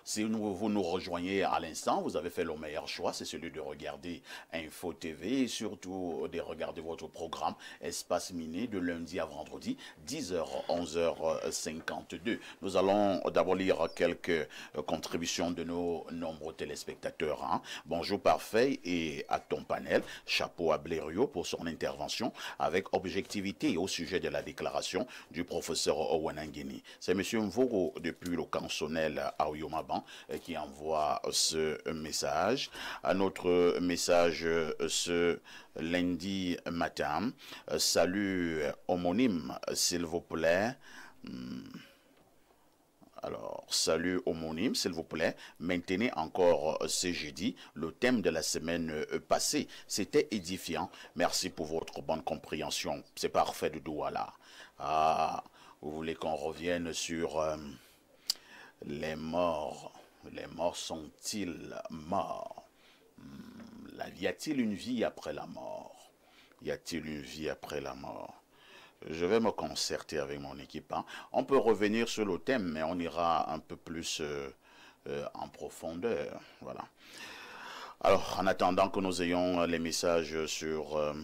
Si vous nous rejoignez à l'instant, vous avez fait le meilleur choix, c'est celui de regarder Info TV et surtout de regarder votre programme Espace Mini de lundi à vendredi, 10h, 11h52. Nous allons d'abord lire quelques contributions de nos nombreux téléspectateurs. Hein. Bonjour Parfait et à ton panel. Chapeau à Blériot pour son intervention avec objectivité au sujet de la déclaration du professeur Owanangini. C'est M. Mvoro depuis le cansonnel à Oyomaban qui envoie ce message. Un autre message ce lundi matin. Salut homonyme, s'il vous plaît. Alors, salut homonyme, s'il vous plaît. Maintenez encore ce jeudi le thème de la semaine passée. C'était édifiant. Merci pour votre bonne compréhension. C'est parfait de Douala. Ah, vous voulez qu'on revienne sur les morts. Les morts sont-ils morts? Y a-t-il une vie après la mort? Y a-t-il une vie après la mort? Je vais me concerter avec mon équipe. Hein. On peut revenir sur le thème, mais on ira un peu plus en profondeur. Voilà. Alors, en attendant que nous ayons les messages sur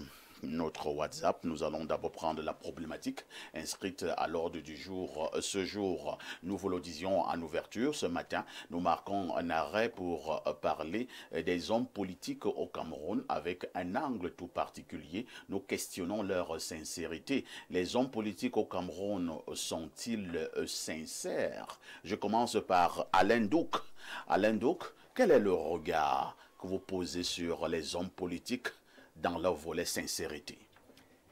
notre WhatsApp, nous allons d'abord prendre la problématique inscrite à l'ordre du jour. Ce jour, nous vous le disions en ouverture, ce matin, nous marquons un arrêt pour parler des hommes politiques au Cameroun avec un angle tout particulier. Nous questionnons leur sincérité. Les hommes politiques au Cameroun sont-ils sincères? Je commence par Alain Douk. Alain Douk, quel est le regard que vous posez sur les hommes politiques dans leur volet sincérité?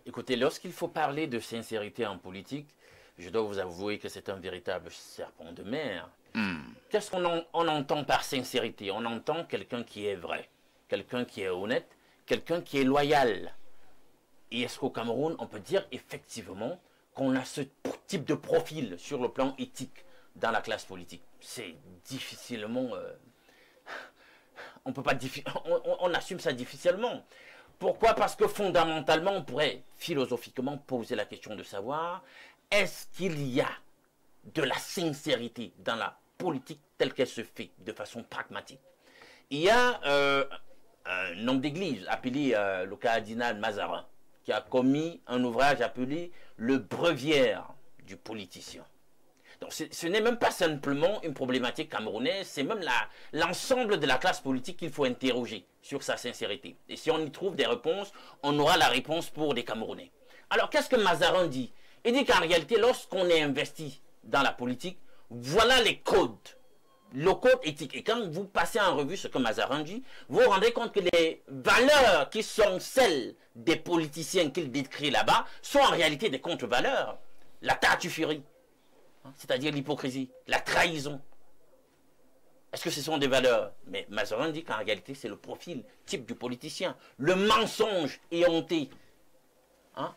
Écoutez, lorsqu'il faut parler de sincérité en politique, je dois vous avouer que c'est un véritable serpent de mer. Qu'est-ce qu'on entend par sincérité? On entend quelqu'un qui est vrai, quelqu'un qui est honnête, quelqu'un qui est loyal. Et est-ce qu'au Cameroun, on peut dire effectivement qu'on a ce type de profil sur le plan éthique dans la classe politique? C'est difficilement... on assume ça difficilement. Pourquoi? Parce que fondamentalement, on pourrait philosophiquement poser la question de savoir, est-ce qu'il y a de la sincérité dans la politique telle qu'elle se fait de façon pragmatique? Il y a un homme d'église appelé le cardinal Mazarin qui a commis un ouvrage appelé Le Breviaire du politicien. Donc ce n'est même pas simplement une problématique camerounaise, c'est même l'ensemble de la classe politique qu'il faut interroger sur sa sincérité. Et si on y trouve des réponses, on aura la réponse pour des Camerounais. Alors qu'est-ce que Mazarin dit? Il dit qu'en réalité, lorsqu'on est investi dans la politique, voilà les codes, le code éthique. Et quand vous passez en revue ce que Mazarin dit, vous vous rendez compte que les valeurs qui sont celles des politiciens qu'il décrit là-bas sont en réalité des contre-valeurs. La tartufferie, c'est-à-dire l'hypocrisie, la trahison. Est-ce que ce sont des valeurs? Mais Mazarin dit qu'en réalité, c'est le profil type du politicien. Le mensonge éhonté. Hein?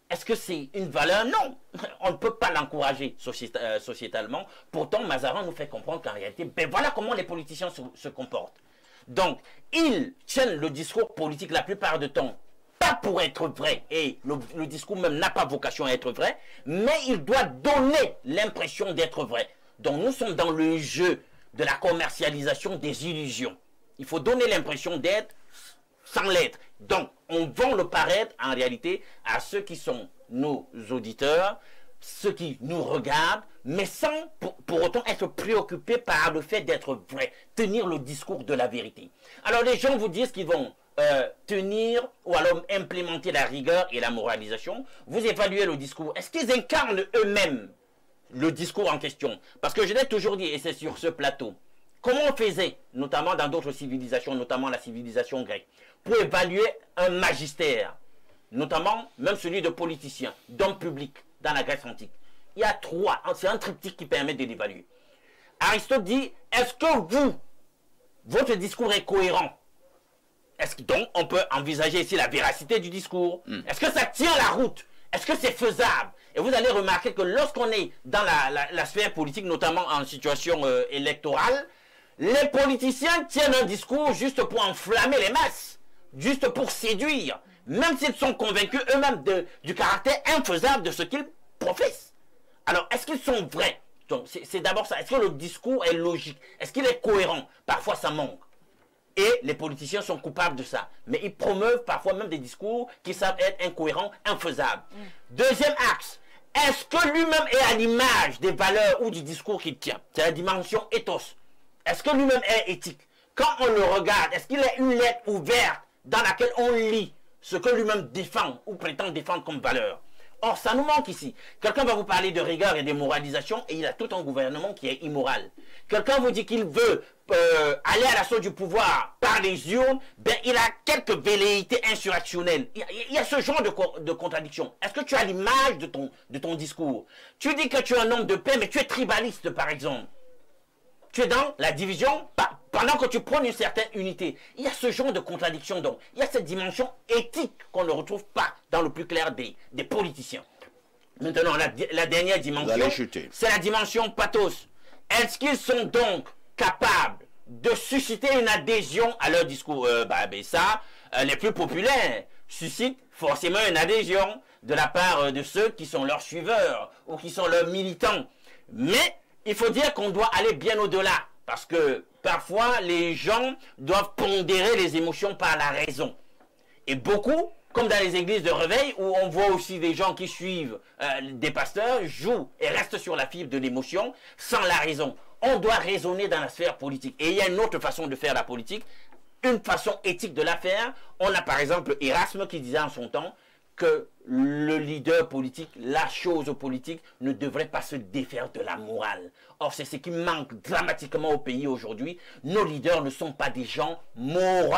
Est-ce que c'est une valeur? Non. On ne peut pas l'encourager sociétalement. Pourtant, Mazarin nous fait comprendre qu'en réalité, ben voilà comment les politiciens se comportent. Donc, ils tiennent le discours politique la plupart du temps pas pour être vrai, et le discours même n'a pas vocation à être vrai, mais il doit donner l'impression d'être vrai. Donc nous sommes dans le jeu de la commercialisation des illusions. Il faut donner l'impression d'être sans l'être. Donc on vend le paraître en réalité à ceux qui sont nos auditeurs, ceux qui nous regardent, mais sans pour autant être préoccupés par le fait d'être vrai, tenir le discours de la vérité. Alors les gens vous disent qu'ils vont tenir ou alors implémenter la rigueur et la moralisation. Vous évaluez le discours. Est-ce qu'ils incarnent eux-mêmes le discours en question? Parce que je l'ai toujours dit, et c'est sur ce plateau, comment on faisait, notamment dans d'autres civilisations, notamment la civilisation grecque, pour évaluer un magistère, notamment même celui de politicien, d'homme public dans la Grèce antique? Il y a trois, c'est un triptyque qui permet de l'évaluer. Aristote dit, est-ce que votre discours est cohérent? Est-ce que donc on peut envisager ici la véracité du discours? Est-ce que ça tient la route? Est-ce que c'est faisable? Et vous allez remarquer que lorsqu'on est dans la sphère politique, notamment en situation électorale, les politiciens tiennent un discours juste pour enflammer les masses, juste pour séduire, même s'ils sont convaincus eux-mêmes du caractère infaisable de ce qu'ils professent. Alors, est-ce qu'ils sont vrais? Donc c'est d'abord ça. Est-ce que le discours est logique? Est-ce qu'il est cohérent? Parfois ça manque. Et les politiciens sont coupables de ça. Mais ils promeuvent parfois même des discours qui savent être incohérents, infaisables. Deuxième axe, est-ce que lui-même est à l'image des valeurs ou du discours qu'il tient? C'est la dimension ethos. Est-ce que lui-même est éthique? Quand on le regarde, est-ce qu'il est une lettre ouverte dans laquelle on lit ce que lui-même défend ou prétend défendre comme valeur? Or, ça nous manque ici. Quelqu'un va vous parler de rigueur et de moralisation et il a tout un gouvernement qui est immoral. Quelqu'un vous dit qu'il veut aller à l'assaut du pouvoir par les urnes, ben, il a quelques velléités insurrectionnelles. Il y a ce genre de contradiction. Est-ce que tu as l'image de ton discours? Tu dis que tu es un homme de paix, mais tu es tribaliste, par exemple. Tu es dans la division pendant que tu prônes une certaine unité. Il y a ce genre de contradiction donc. Il y a cette dimension éthique qu'on ne retrouve pas dans le plus clair des politiciens. Maintenant, la dernière dimension, c'est la dimension pathos. Est-ce qu'ils sont donc capables de susciter une adhésion à leur discours? Les plus populaires suscitent forcément une adhésion de la part de ceux qui sont leurs suiveurs ou qui sont leurs militants. Mais il faut dire qu'on doit aller bien au-delà, parce que parfois les gens doivent pondérer les émotions par la raison. Et beaucoup, comme dans les églises de réveil, où on voit aussi des gens qui suivent des pasteurs, jouent et restent sur la fibre de l'émotion sans la raison. On doit raisonner dans la sphère politique. Et il y a une autre façon de faire la politique, une façon éthique de la faire. On a par exemple Erasme qui disait en son temps que le leader politique, la chose politique, ne devrait pas se défaire de la morale. Or, c'est ce qui manque dramatiquement au pays aujourd'hui. Nos leaders ne sont pas des gens moraux.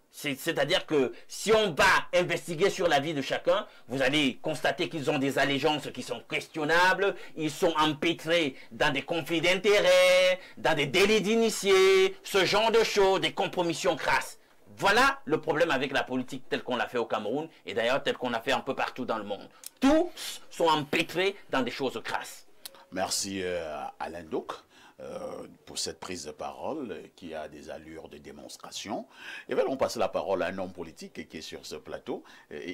C'est-à-dire que si on va investiguer sur la vie de chacun, vous allez constater qu'ils ont des allégeances qui sont questionnables, ils sont empêtrés dans des conflits d'intérêts, dans des délits d'initiés, ce genre de choses, des compromissions crasses. Voilà le problème avec la politique telle qu'on l'a fait au Cameroun et d'ailleurs telle qu'on l'a fait un peu partout dans le monde. Tous sont empêtrés dans des choses crasses. Merci Alain Douk pour cette prise de parole qui a des allures de démonstration. Et bien, on passe la parole à un homme politique qui est sur ce plateau.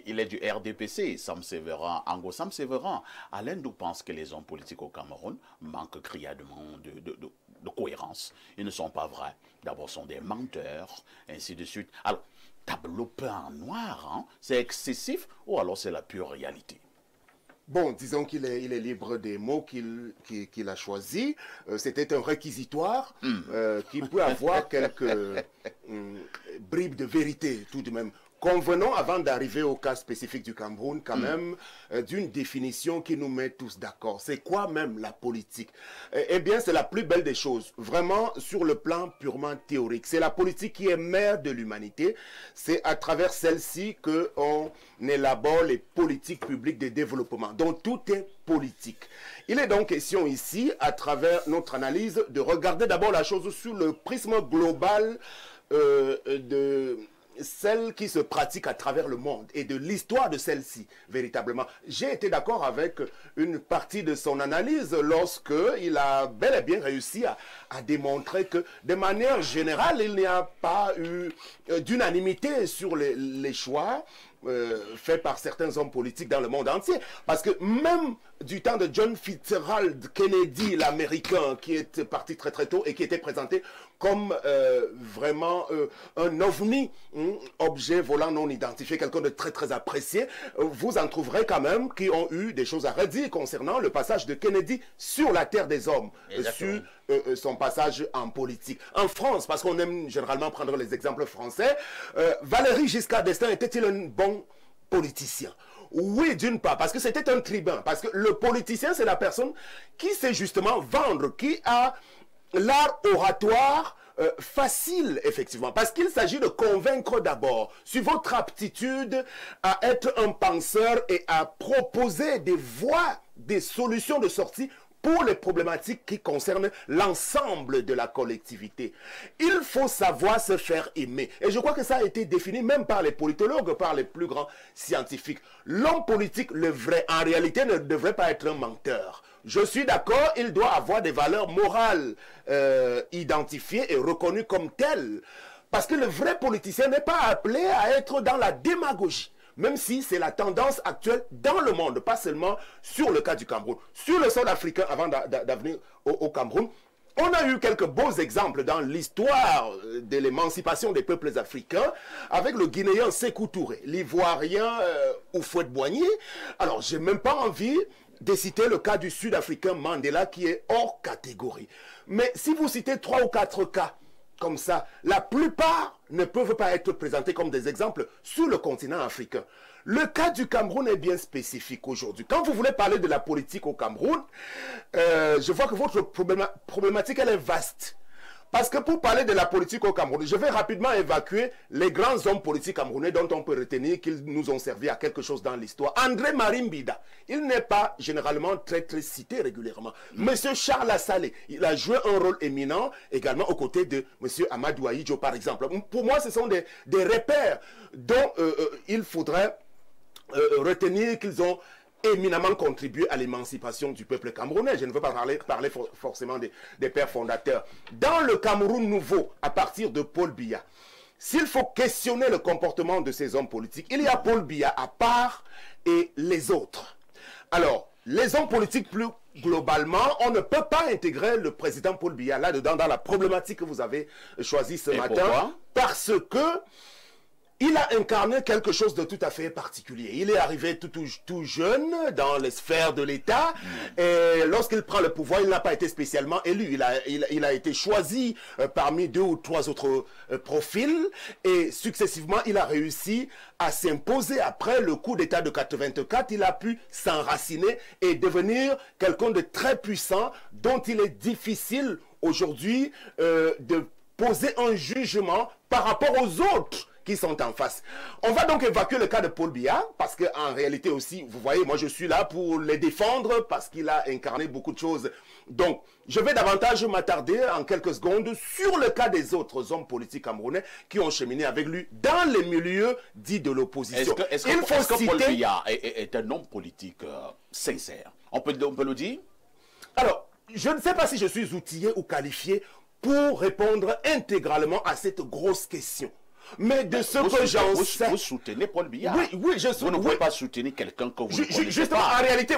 Il est du RDPC, Sam Sévéran, Ango Sam Sévéran. Alain Douk pense que les hommes politiques au Cameroun manquent criardement de cohérence. Ils ne sont pas vrais. D'abord, sont des menteurs, ainsi de suite. Alors, tableau peint en noir, hein, c'est excessif ou alors c'est la pure réalité? Bon, disons qu'il est libre des mots qu'il a choisis. C'était un réquisitoire qui peut avoir quelques bribes de vérité tout de même. Convenons, avant d'arriver au cas spécifique du Cameroun, quand même, d'une définition qui nous met tous d'accord. C'est quoi même la politique? Eh bien, c'est la plus belle des choses, vraiment sur le plan purement théorique. C'est la politique qui est mère de l'humanité. C'est à travers celle-ci qu'on élabore les politiques publiques de développement. Donc, tout est politique. Il est donc question ici, à travers notre analyse, de regarder d'abord la chose sous le prisme global de celle qui se pratique à travers le monde et de l'histoire de celle-ci, véritablement. J'ai été d'accord avec une partie de son analyse lorsque il a bel et bien réussi à démontrer que, de manière générale, il n'y a pas eu d'unanimité sur les choix faits par certains hommes politiques dans le monde entier. Parce que même du temps de John Fitzgerald Kennedy, l'Américain, qui est parti très très tôt et qui était présenté comme vraiment un ovni, objet volant non identifié, quelqu'un de très très apprécié, vous en trouverez quand même qui ont eu des choses à redire concernant le passage de Kennedy sur la terre des hommes, sur son passage en politique. En France, parce qu'on aime généralement prendre les exemples français, Valéry Giscard d'Estaing était-il un bon politicien? Oui, d'une part, parce que c'était un tribun, parce que le politicien, c'est la personne qui sait justement vendre, qui a l'art oratoire facile, effectivement, parce qu'il s'agit de convaincre d'abord sur votre aptitude à être un penseur et à proposer des voies, des solutions de sortie pour les problématiques qui concernent l'ensemble de la collectivité. Il faut savoir se faire aimer. Et je crois que ça a été défini même par les politologues, par les plus grands scientifiques. L'homme politique, le vrai, en réalité, ne devrait pas être un menteur. Je suis d'accord, il doit avoir des valeurs morales identifiées et reconnues comme telles. Parce que le vrai politicien n'est pas appelé à être dans la démagogie. même si c'est la tendance actuelle dans le monde, pas seulement sur le cas du Cameroun. Sur le sol africain, avant d'avenir au Cameroun, on a eu quelques beaux exemples dans l'histoire de l'émancipation des peuples africains avec le Guinéen Sékou Touré, l'Ivoirien Houphouët-Boigny. Alors, j'ai même pas envie de citer le cas du Sud-Africain Mandela qui est hors catégorie. Mais si vous citez 3 ou 4 cas comme ça, la plupart ne peuvent pas être présentés comme des exemples sur le continent africain. Le cas du Cameroun est bien spécifique aujourd'hui. Quand vous voulez parler de la politique au Cameroun, je vois que votre problématique, elle est vaste. Parce que pour parler de la politique au Cameroun, je vais rapidement évacuer les grands hommes politiques camerounais dont on peut retenir qu'ils nous ont servi à quelque chose dans l'histoire. André-Marie Mbida, il n'est pas généralement très cité régulièrement. Monsieur Charles Assalé, il a joué un rôle éminent également aux côtés de Monsieur Amadou Ahidjo par exemple. Pour moi, ce sont des repères dont il faudrait retenir qu'ils ont éminemment contribué à l'émancipation du peuple camerounais. Je ne veux pas parler forcément des pères fondateurs. Dans le Cameroun nouveau, à partir de Paul Biya, s'il faut questionner le comportement de ces hommes politiques, il y a Paul Biya à part et les autres. Alors, les hommes politiques plus globalement, on ne peut pas intégrer le président Paul Biya là-dedans dans la problématique que vous avez choisie ce matin. Pourquoi? Parce que il a incarné quelque chose de tout à fait particulier. Il est arrivé tout jeune dans les sphères de l'État. Et lorsqu'il prend le pouvoir, il n'a pas été spécialement élu. Il a été choisi parmi 2 ou 3 autres profils. Et successivement, il a réussi à s'imposer. Après le coup d'État de 84, il a pu s'enraciner et devenir quelqu'un de très puissant dont il est difficile aujourd'hui de poser un jugement par rapport aux autres qui sont en face. On va donc évacuer le cas de Paul Biya, parce qu'en réalité aussi, vous voyez, moi je suis là pour les défendre, parce qu'il a incarné beaucoup de choses. Donc, je vais davantage m'attarder en quelques secondes sur le cas des autres hommes politiques camerounais qui ont cheminé avec lui dans les milieux dits de l'opposition. Est-ce que Paul Biya est un homme politique sincère? On peut le dire? Alors, je ne sais pas si je suis outillé ou qualifié pour répondre intégralement à cette grosse question. Mais de ce que j'en sais... Vous soutenez Paul Biya? Oui, je soutiens. Vous ne pouvez pas soutenir quelqu'un que vous ne connaissez justement, pas. En réalité,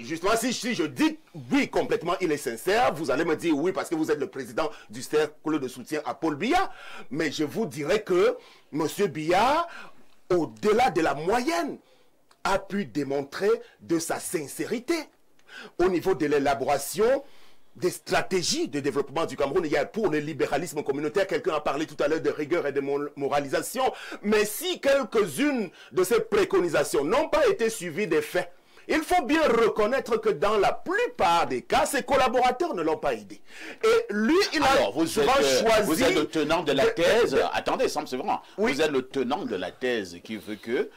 justement, si je dis oui, complètement, il est sincère, vous allez me dire oui parce que vous êtes le président du cercle de soutien à Paul Biya. Mais je vous dirais que M. Biya, au-delà de la moyenne, a pu démontrer de sa sincérité au niveau de l'élaboration des stratégies de développement du Cameroun. Il y a pour le libéralisme communautaire, quelqu'un a parlé tout à l'heure de rigueur et de moralisation, mais si quelques-unes de ces préconisations n'ont pas été suivies des faits, il faut bien reconnaître que dans la plupart des cas, ses collaborateurs ne l'ont pas aidé. Et lui, il a souvent choisi... Vous êtes le tenant de la thèse... Attendez, Sam Séverin. Oui. Vous êtes le tenant de la thèse qui veut que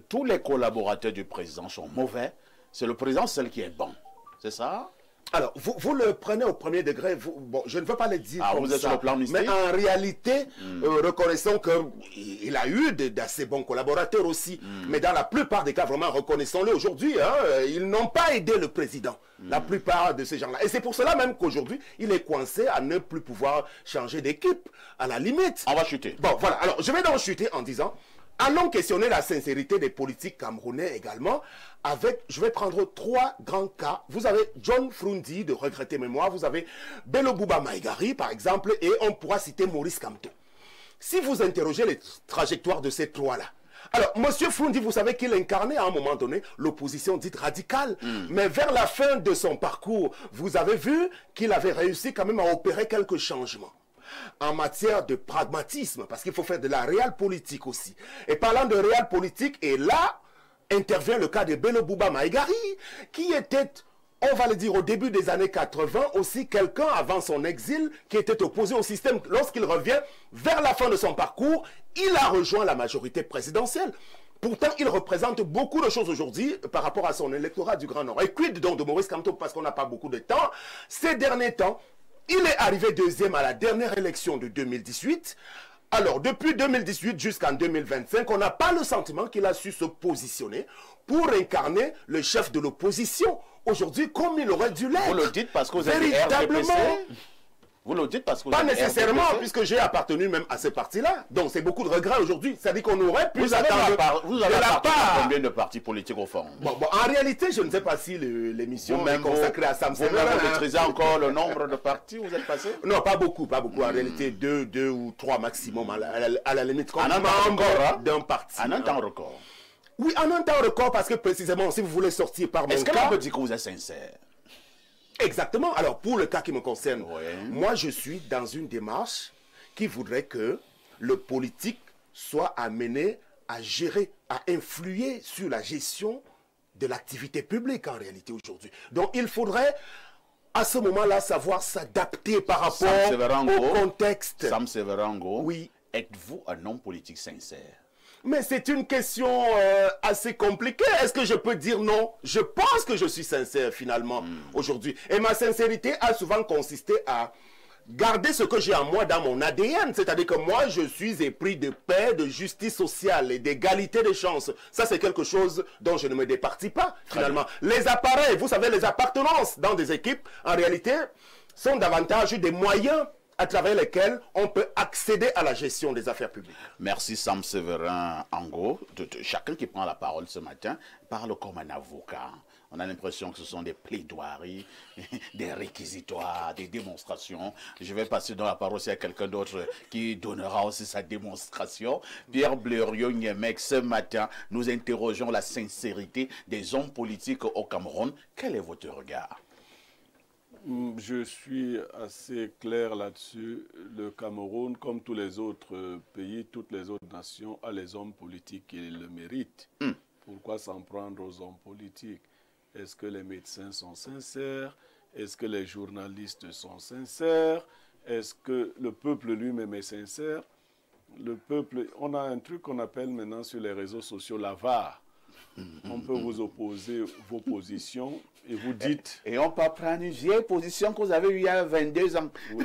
tous les collaborateurs du président sont mauvais. C'est le président seul qui est bon. C'est ça? Alors, vous le prenez au premier degré, bon, je ne veux pas le dire comme vous êtes ça, sur le plan mystique. mais en réalité, reconnaissons qu'il a eu d'assez bons collaborateurs aussi, mais dans la plupart des cas, vraiment, reconnaissons-le aujourd'hui, hein, ils n'ont pas aidé le président, la plupart de ces gens-là. Et c'est pour cela même qu'aujourd'hui, il est coincé à ne plus pouvoir changer d'équipe, à la limite. On va chuter. Bon, voilà, alors je vais donc chuter en disant... Allons questionner la sincérité des politiques camerounais également avec, je vais prendre 3 grands cas. Vous avez John Frundi de regrettée mémoire, vous avez Bello Bouba Maïgari par exemple, et on pourra citer Maurice Kamto. Si vous interrogez les trajectoires de ces 3-là, alors, M. Frundi, vous savez qu'il incarnait à un moment donné l'opposition dite radicale, mais vers la fin de son parcours, vous avez vu qu'il avait réussi quand même à opérer quelques changements en matière de pragmatisme, parce qu'il faut faire de la réelle politique aussi. Et parlant de réelle politique, et là, intervient le cas de Bello Bouba Maïgari, qui était, on va le dire, au début des années 80, aussi quelqu'un avant son exil, qui était opposé au système. Lorsqu'il revient, vers la fin de son parcours, il a rejoint la majorité présidentielle. Pourtant, il représente beaucoup de choses aujourd'hui par rapport à son électorat du Grand Nord. Et quid donc de Maurice Kamto, parce qu'on n'a pas beaucoup de temps, ces derniers temps, il est arrivé deuxième à la dernière élection de 2018. Alors, depuis 2018 jusqu'en 2025, on n'a pas le sentiment qu'il a su se positionner pour incarner le chef de l'opposition aujourd'hui comme il aurait dû l'être. Vous le dites parce que vous êtes véritablement. Vous le dites parce que vous Pas avez nécessairement, RDPC. puisque j'ai appartenu même à ce parti-là. Donc c'est beaucoup de regrets aujourd'hui. C'est-à-dire qu'on aurait pu Vous avez attendre vous avez de la appartenu à part. combien de partis politiques au fond? Bon, en réalité, je ne sais pas si l'émission est Vous-même, consacrée à Sam vous-même, Severin, vous hein. maîtrisez encore le nombre de partis où vous êtes passé? Non, pas beaucoup, pas beaucoup. En réalité, deux ou trois maximum, à la limite, comme En un temps membre record, hein? d'un parti. En un temps record. Oui, en un temps record, parce que précisément, si vous voulez sortir par mon Est-ce que cas... l'on peut dire que vous êtes sincère? Exactement. Alors, pour le cas qui me concerne, Ouais. moi, je suis dans une démarche qui voudrait que le politique soit amené à gérer, à influer sur la gestion de l'activité publique en réalité aujourd'hui. Donc, il faudrait, à ce moment-là, savoir s'adapter par rapport Sam Severango, au contexte. Sam Severango, Oui. êtes-vous un homme politique sincère? Mais c'est une question assez compliquée. Est-ce que je peux dire non? Je pense que je suis sincère finalement aujourd'hui. Et ma sincérité a souvent consisté à garder ce que j'ai en moi dans mon ADN. C'est-à-dire que moi, je suis épris de paix, de justice sociale et d'égalité des chances. Ça, c'est quelque chose dont je ne me départis pas finalement. Les appareils, vous savez, les appartenances dans des équipes, en réalité, sont davantage des moyens à travers lesquels on peut accéder à la gestion des affaires publiques. Merci Sam Severin Ango. Chacun qui prend la parole ce matin parle comme un avocat. On a l'impression que ce sont des plaidoiries, des réquisitoires, des démonstrations. Je vais passer dans la parole aussi à quelqu'un d'autre qui donnera aussi sa démonstration. Pierre Blériot-Niemek, ce matin, nous interrogeons la sincérité des hommes politiques au Cameroun. Quel est votre regard? Je suis assez clair là-dessus. Le Cameroun, comme tous les autres pays, toutes les autres nations, a les hommes politiques qui le méritent. Pourquoi s'en prendre aux hommes politiques? Est-ce que les médecins sont sincères? Est-ce que les journalistes sont sincères? Est-ce que le peuple lui-même est sincère? Le peuple, on a un truc qu'on appelle maintenant sur les réseaux sociaux la VAR. On peut vous opposer vos positions et vous dites... Et on peut prendre une vieille position que vous avez eue il y a 22 ans. Oui.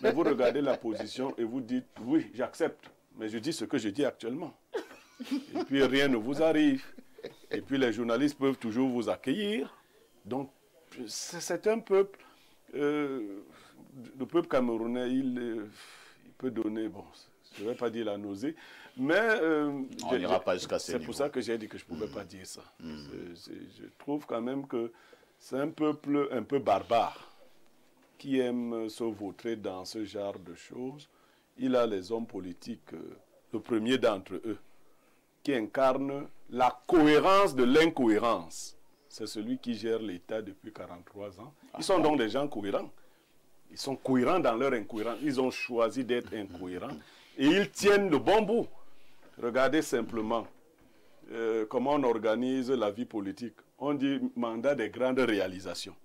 Mais vous regardez la position et vous dites, oui, j'accepte, mais je dis ce que je dis actuellement. Et puis rien ne vous arrive. Et puis les journalistes peuvent toujours vous accueillir. Donc c'est un peuple, le peuple camerounais, il peut donner, bon, je ne vais pas dire la nausée, mais on n'ira pas jusqu'à ces c'est pour ça que j'ai dit que je ne pouvais pas dire ça. Je trouve quand même que c'est un peuple un peu barbare qui aime se vautrer dans ce genre de choses. Il a les hommes politiques, le premier d'entre eux, qui incarne la cohérence de l'incohérence. C'est celui qui gère l'État depuis 43 ans. Ils sont donc des gens cohérents. Ils sont cohérents dans leur incohérence. Ils ont choisi d'être incohérents. Et ils tiennent le bon bout. Regardez simplement comment on organise la vie politique. On dit mandat des grandes réalisations.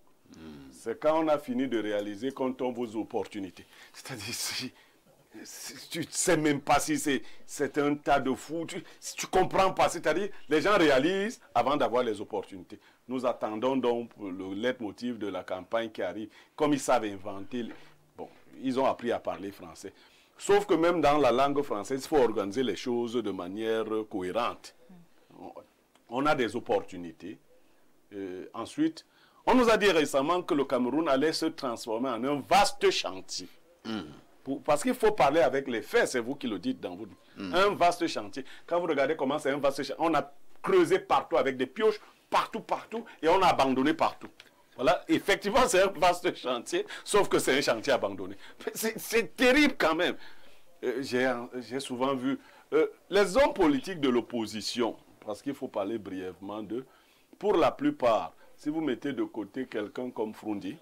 C'est quand on a fini de réaliser qu'on tombe aux opportunités. C'est-à-dire, tu ne sais même pas si c'est un tas de fous. Si tu ne comprends pas, c'est-à-dire les gens réalisent avant d'avoir les opportunités. Nous attendons donc le leitmotiv de la campagne qui arrive. Comme ils savent inventer, bon, ils ont appris à parler français. Sauf que même dans la langue française, il faut organiser les choses de manière cohérente. On a des opportunités. Ensuite, on nous a dit récemment que le Cameroun allait se transformer en un vaste chantier. Parce qu'il faut parler avec les faits, c'est vous qui le dites dans vous. Un vaste chantier. Quand vous regardez comment c'est un vaste chantier, on a creusé partout avec des pioches, partout, et on a abandonné partout. Voilà, effectivement, c'est un vaste chantier, sauf que c'est un chantier abandonné. C'est terrible quand même. J'ai souvent vu les hommes politiques de l'opposition, parce qu'il faut parler brièvement d'eux, pour la plupart, si vous mettez de côté quelqu'un comme Frundi,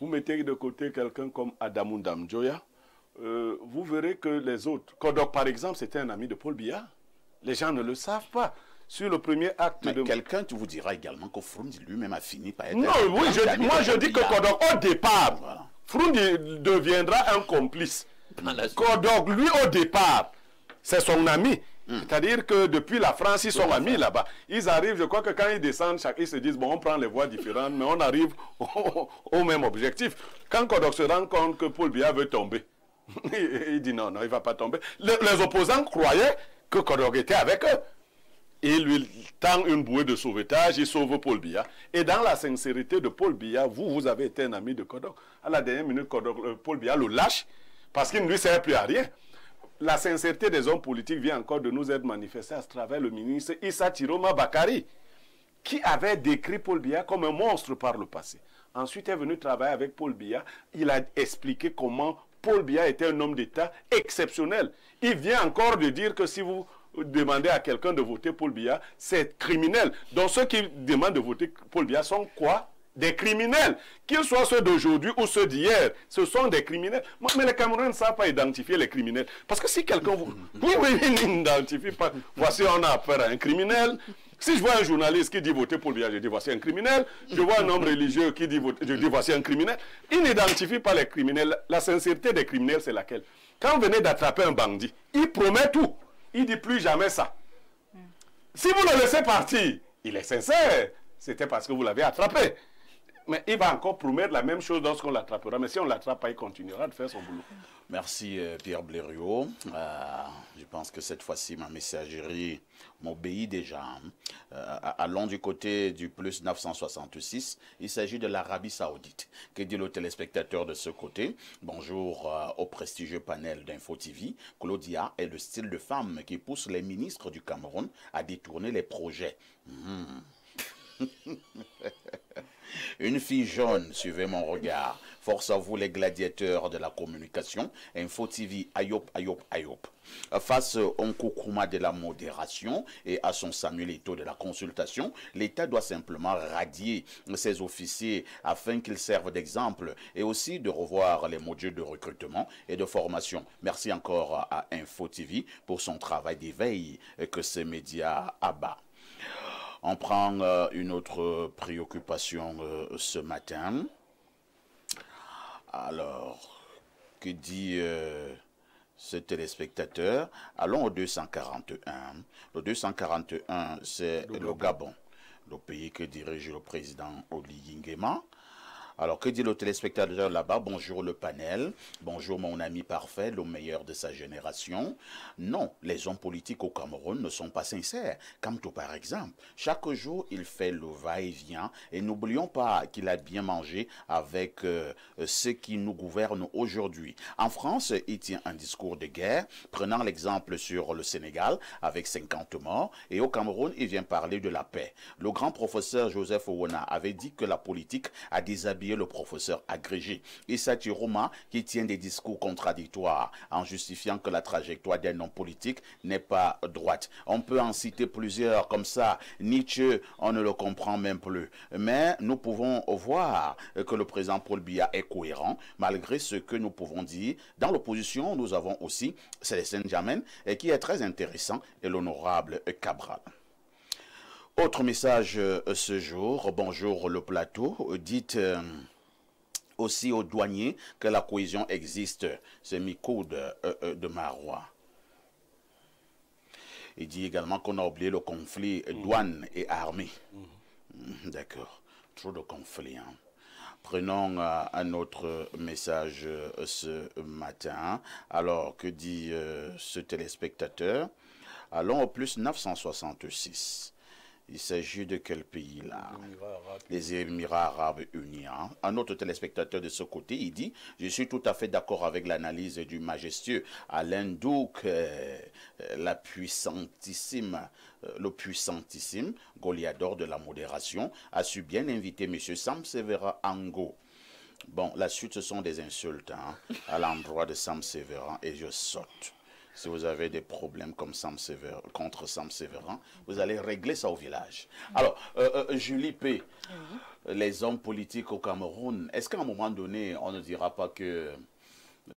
vous mettez de côté quelqu'un comme Adamou Damjoya, vous verrez que les autres... Kodok, par exemple, c'était un ami de Paul Biya. Les gens ne le savent pas. Sur le premier acte mais quelqu'un tu vous dira également que Frundi lui-même a fini par être... Non, oui, moi je dis que Kodok, au départ, voilà. Frundi deviendra un complice. Kodok, lui, au départ, c'est son ami. C'est-à-dire que depuis la France, ils sont amis là-bas. Ils arrivent, je crois que quand ils descendent, ils se disent, bon, on prend les voies différentes, mais on arrive au même objectif. Quand Kodok se rend compte que Paul Biya veut tomber, il dit non, il ne va pas tomber. Les opposants croyaient que Kodok était avec eux. il lui tend une bouée de sauvetage, il sauve Paul Biya. Et dans la sincérité de Paul Biya, vous avez été un ami de Kodok. À la dernière minute, Paul Biya le lâche parce qu'il ne lui sert plus à rien. La sincérité des hommes politiques vient encore de nous être manifestée à travers le ministre Issa Tiroma Bakari, qui avait décrit Paul Biya comme un monstre par le passé. Ensuite, il est venu travailler avec Paul Biya. Il a expliqué comment Paul Biya était un homme d'État exceptionnel. Il vient encore de dire que si vous demandez à quelqu'un de voter Paul Biya, c'est criminel. Donc ceux qui demandent de voter Paul Biya sont quoi? Des criminels. Qu'ils soient ceux d'aujourd'hui ou ceux d'hier, ce sont des criminels. Mais les Camerounais ne savent pas identifier les criminels. Parce que si quelqu'un vous... Oui, il n'identifie pas. Voici, on a affaire à un criminel. Si je vois un journaliste qui dit voter Paul Biya, je dis voici un criminel. Je vois un homme religieux qui dit voter, je dis voici un criminel. Il n'identifie pas les criminels. La sincérité des criminels, c'est laquelle? Quand vous venez d'attraper un bandit, il promet tout. Il dit plus jamais ça. Si vous le laissez partir, il est sincère. C'était parce que vous l'avez attrapé. Mais il va encore promettre la même chose lorsqu'on l'attrapera. Mais si on ne l'attrape pas, il continuera de faire son boulot. Merci Pierre Blériot. Je pense que cette fois-ci, ma messagerie m'obéit déjà. Allons du côté du plus 966. Il s'agit de l'Arabie Saoudite. Que dit le téléspectateur de ce côté? Bonjour au prestigieux panel d'Info TV. Claudia est le style de femme qui pousse les ministres du Cameroun à détourner les projets. Une fille jaune, suivez mon regard. Force à vous les gladiateurs de la communication. Info TV, Ayop, Ayop, Ayop. Face au Nkoukouma de la modération et à son Samuel Eto'o de la consultation, l'État doit simplement radier ses officiers afin qu'ils servent d'exemple et aussi de revoir les modules de recrutement et de formation. Merci encore à Info TV pour son travail d'éveil que ces médias abattent. On prend une autre préoccupation ce matin. Alors, que dit ce téléspectateur? Allons au 241. Le 241, c'est le Gabon, le pays que dirige le président Oligui Nguema. Alors, que dit le téléspectateur là-bas? Bonjour le panel, bonjour mon ami parfait, le meilleur de sa génération. Non, les hommes politiques au Cameroun ne sont pas sincères. Kamto par exemple, chaque jour il fait le va-et-vient et n'oublions pas qu'il a bien mangé avec ceux qui nous gouvernent aujourd'hui. En France, il tient un discours de guerre, prenant l'exemple sur le Sénégal avec 50 morts, et au Cameroun, il vient parler de la paix. Le grand professeur Joseph Owona avait dit que la politique a déshabillé le professeur agrégé. Issa Tiroma qui tient des discours contradictoires en justifiant que la trajectoire d'un homme politique n'est pas droite. On peut en citer plusieurs comme ça. Nietzsche, on ne le comprend même plus. Mais nous pouvons voir que le président Paul Biya est cohérent malgré ce que nous pouvons dire. Dans l'opposition, nous avons aussi Célestin Djamène qui est très intéressant et l'honorable Cabral. Autre message ce jour, bonjour le plateau, dites aussi aux douaniers que la cohésion existe, c'est Miko de Marois. Il dit également qu'on a oublié le conflit douane et armée. D'accord, trop de conflits. Hein. Prenons un autre message ce matin. Alors, que dit ce téléspectateur? Allons au plus 966. Il s'agit de quel pays là? Les Émirats Arabes Unis. Hein? Un autre téléspectateur de ce côté, il dit: je suis tout à fait d'accord avec l'analyse du majestueux Alain Douk, le puissantissime Goliador de la modération, a su bien inviter M. Sam Sévérin Ango. Bon, la suite, ce sont des insultes hein, à l'endroit de Sam Sévérin et je saute. Si vous avez des problèmes comme contre Sam Sévérin, vous allez régler ça au village. Alors, Julie P., les hommes politiques au Cameroun, est-ce qu'à un moment donné, on ne dira pas que